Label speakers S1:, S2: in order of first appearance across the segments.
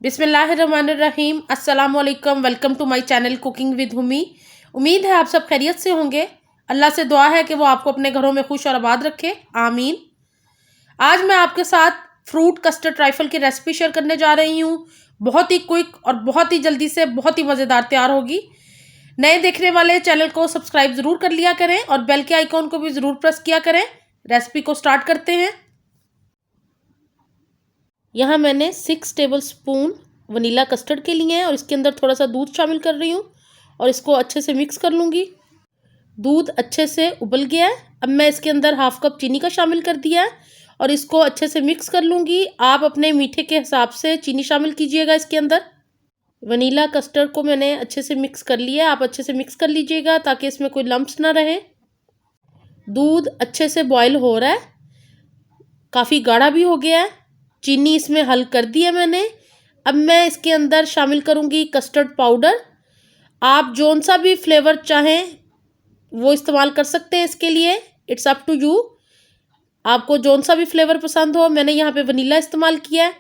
S1: बिस्मिल्लाहिर्रहमानिर्रहीम। अस्सलाम वालेकुम। Welcome to my channel cooking with Humi. उम्मीद है आप सब खैरियत से होंगे। अल्लाह से दुआ है कि वो आपको अपने घरों में खुश और आबाद रखे, आमीन। आज मैं आपके साथ फ्रूट कस्टर्ड ट्राइफल की रेसिपी शेयर करने जा रही हूँ। बहुत ही क्विक और बहुत ही जल्दी से बहुत ही मज़ेदार तैयार होगी। नए देखने वाले चैनल को सब्सक्राइब ज़रूर कर लिया करें और बेल के आइकॉन को भी ज़रूर प्रेस किया करें। रेसिपी को स्टार्ट करते हैं। यहाँ मैंने 6 टेबल स्पून वनीला कस्टर्ड के लिए हैं और इसके अंदर थोड़ा सा दूध शामिल कर रही हूँ और इसको अच्छे से मिक्स कर लूँगी। दूध अच्छे से उबल गया है। अब मैं इसके अंदर हाफ कप चीनी का शामिल कर दिया है और इसको अच्छे से मिक्स कर लूँगी। आप अपने मीठे के हिसाब से चीनी शामिल कीजिएगा इसके अंदर। वनीला कस्टर्ड को मैंने अच्छे से मिक्स कर लिया है। आप अच्छे से मिक्स कर लीजिएगा ताकि इसमें कोई लम्प्स ना रहे। दूध अच्छे से बॉयल हो रहा है, काफ़ी गाढ़ा भी हो गया है। चीनी इसमें हल कर दी है मैंने। अब मैं इसके अंदर शामिल करूँगी कस्टर्ड पाउडर। आप जौन सा भी फ्लेवर चाहें वो इस्तेमाल कर सकते हैं इसके लिए, इट्स अप टू यू। आपको जौन सा भी फ्लेवर पसंद हो। मैंने यहाँ पे वनीला इस्तेमाल किया है।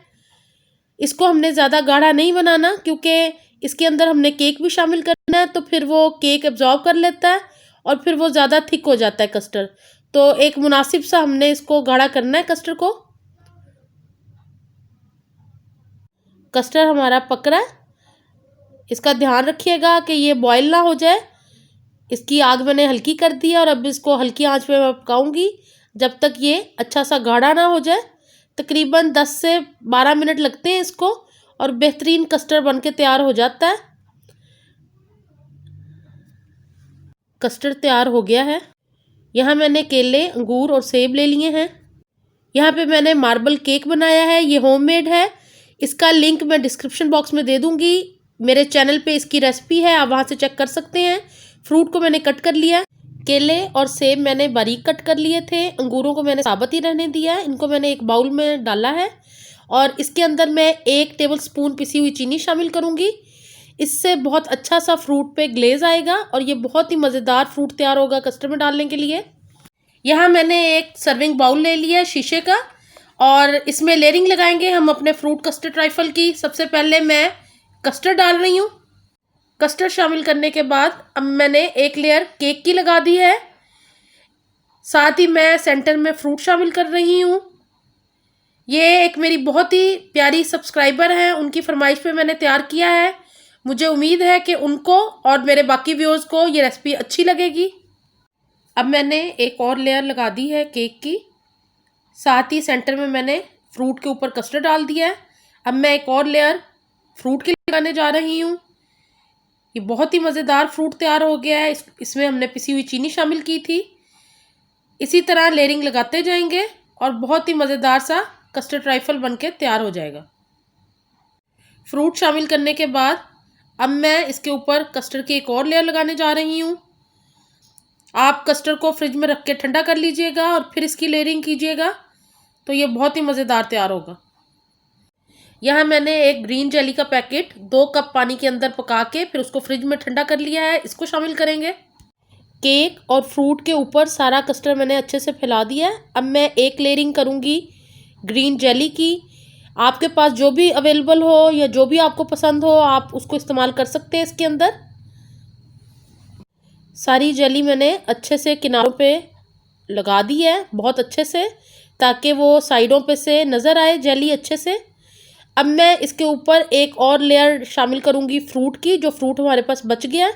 S1: इसको हमने ज़्यादा गाढ़ा नहीं बनाना क्योंकि इसके अंदर हमने केक भी शामिल करना है, तो फिर वो केक एब्जॉर्ब कर लेता है और फिर वो ज़्यादा थिक हो जाता है कस्टर्ड। तो एक मुनासिब सा हमने इसको गाढ़ा करना है कस्टर्ड को। कस्टर्ड हमारा पक रहा है। इसका ध्यान रखिएगा कि ये बॉयल ना हो जाए। इसकी आग मैंने हल्की कर दी है और अब इसको हल्की आंच पे मैं पकाऊंगी जब तक ये अच्छा सा गाढ़ा ना हो जाए। तकरीबन 10 से 12 मिनट लगते हैं इसको और बेहतरीन कस्टर्ड बनके तैयार हो जाता है। कस्टर्ड तैयार हो गया है। यहाँ मैंने केले, अंगूर और सेब ले लिए हैं। यहाँ पे मैंने मार्बल केक बनाया है, ये होममेड है। इसका लिंक मैं डिस्क्रिप्शन बॉक्स में दे दूँगी। मेरे चैनल पे इसकी रेसिपी है, आप वहाँ से चेक कर सकते हैं। फ्रूट को मैंने कट कर लिया। केले और सेब मैंने बारीक कट कर लिए थे। अंगूरों को मैंने साबुत ही रहने दिया है। इनको मैंने एक बाउल में डाला है और इसके अंदर मैं 1 टेबल स्पून पिसी हुई चीनी शामिल करूँगी। इससे बहुत अच्छा सा फ्रूट पे ग्लेज आएगा और ये बहुत ही मज़ेदार फ्रूट तैयार होगा कस्टर्ड में डालने के लिए। यहाँ मैंने एक सर्विंग बाउल ले लिया है शीशे का और इसमें लेयरिंग लगाएंगे हम अपने फ्रूट कस्टर्ड ट्राइफल की। सबसे पहले मैं कस्टर्ड डाल रही हूँ। कस्टर्ड शामिल करने के बाद अब मैंने एक लेयर केक की लगा दी है। साथ ही मैं सेंटर में फ्रूट शामिल कर रही हूँ। ये एक मेरी बहुत ही प्यारी सब्सक्राइबर हैं, उनकी फरमाइश पे मैंने तैयार किया है। मुझे उम्मीद है कि उनको और मेरे बाकी व्यूअर्स को ये रेसिपी अच्छी लगेगी। अब मैंने एक और लेयर लगा दी है केक की। साथ ही सेंटर में मैंने फ्रूट के ऊपर कस्टर्ड डाल दिया है। अब मैं एक और लेयर फ्रूट की लगाने जा रही हूँ। ये बहुत ही मज़ेदार फ्रूट तैयार हो गया है। इसमें हमने पिसी हुई चीनी शामिल की थी। इसी तरह लेयरिंग लगाते जाएंगे और बहुत ही मज़ेदार सा कस्टर्ड ट्राइफल बनके तैयार हो जाएगा। फ्रूट शामिल करने के बाद अब मैं इसके ऊपर कस्टर्ड की एक और लेयर लगाने जा रही हूँ। आप कस्टर्ड को फ्रिज में रख के ठंडा कर लीजिएगा और फिर इसकी लेयरिंग कीजिएगा, तो ये बहुत ही मज़ेदार तैयार होगा। यहाँ मैंने एक ग्रीन जेली का पैकेट 2 कप पानी के अंदर पका के फिर उसको फ्रिज में ठंडा कर लिया है। इसको शामिल करेंगे। केक और फ्रूट के ऊपर सारा कस्टर्ड मैंने अच्छे से फैला दिया है। अब मैं एक लेयरिंग करूँगी ग्रीन जेली की। आपके पास जो भी अवेलेबल हो या जो भी आपको पसंद हो आप उसको इस्तेमाल कर सकते हैं इसके अंदर। सारी जेली मैंने अच्छे से किनारों पे लगा दी है बहुत अच्छे से, ताकि वो साइडों पे से नज़र आए जेली अच्छे से। अब मैं इसके ऊपर एक और लेयर शामिल करूँगी फ्रूट की, जो फ्रूट हमारे पास बच गया है।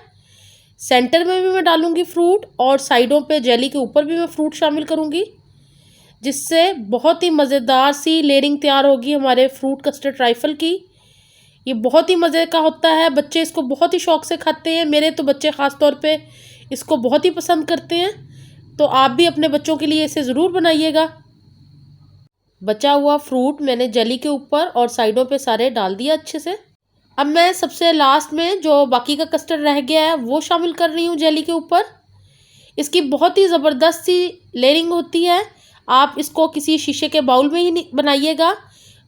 S1: सेंटर में भी मैं डालूँगी फ्रूट और साइडों पे जेली के ऊपर भी मैं फ्रूट शामिल करूँगी, जिससे बहुत ही मज़ेदार सी लेयरिंग तैयार होगी हमारे फ्रूट कस्टर्ड ट्राइफल की। ये बहुत ही मज़े का होता है। बच्चे इसको बहुत ही शौक़ से खाते हैं। मेरे तो बच्चे ख़ास तौर पे इसको बहुत ही पसंद करते हैं। तो आप भी अपने बच्चों के लिए इसे ज़रूर बनाइएगा। बचा हुआ फ्रूट मैंने जेली के ऊपर और साइडों पे सारे डाल दिया अच्छे से। अब मैं सबसे लास्ट में जो बाकी का कस्टर्ड रह गया है वो शामिल कर रही हूँ जेली के ऊपर। इसकी बहुत ही ज़बरदस्त सी लेयरिंग होती है। आप इसको किसी शीशे के बाउल में ही बनाइएगा।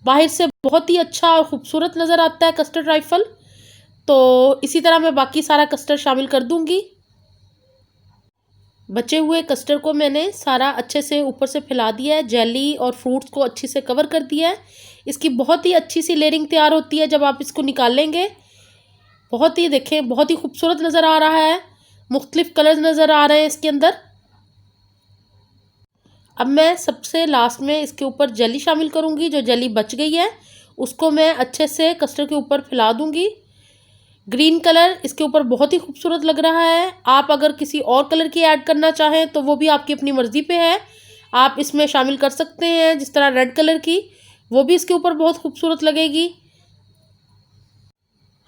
S1: बाहर से बहुत ही अच्छा और ख़ूबसूरत नज़र आता है कस्टर्ड राइफल। तो इसी तरह मैं बाकी सारा कस्टर्ड शामिल कर दूँगी। बचे हुए कस्टर्ड को मैंने सारा अच्छे से ऊपर से फैला दिया है, जेली और फ्रूट्स को अच्छे से कवर कर दिया है। इसकी बहुत ही अच्छी सी लेयरिंग तैयार होती है जब आप इसको निकाल लेंगे। बहुत ही देखें, बहुत ही खूबसूरत नज़र आ रहा है, मुख्तलिफ कलर्स नज़र आ रहे हैं इसके अंदर। अब मैं सबसे लास्ट में इसके ऊपर जेली शामिल करूँगी। जो जेली बच गई है उसको मैं अच्छे से कस्टर्ड के ऊपर फैला दूँगी। ग्रीन कलर इसके ऊपर बहुत ही खूबसूरत लग रहा है। आप अगर किसी और कलर की ऐड करना चाहें तो वो भी आपकी अपनी मर्ज़ी पे है, आप इसमें शामिल कर सकते हैं। जिस तरह रेड कलर की, वो भी इसके ऊपर बहुत खूबसूरत लगेगी।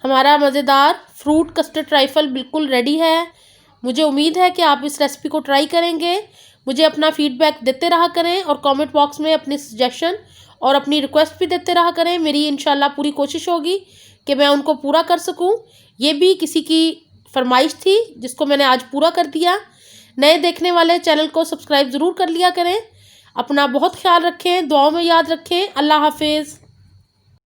S1: हमारा मज़ेदार फ्रूट कस्टर्ड ट्राइफल बिल्कुल रेडी है। मुझे उम्मीद है कि आप इस रेसिपी को ट्राई करेंगे। मुझे अपना फीडबैक देते रहा करें और कमेंट बॉक्स में अपने सजेशन और अपनी रिक्वेस्ट भी देते रहा करें। मेरी इंशाल्लाह पूरी कोशिश होगी कि मैं उनको पूरा कर सकूं। ये भी किसी की फरमाइश थी जिसको मैंने आज पूरा कर दिया। नए देखने वाले चैनल को सब्सक्राइब ज़रूर कर लिया करें। अपना बहुत ख्याल रखें, दुआओं में याद रखें। अल्लाह हाफिज़।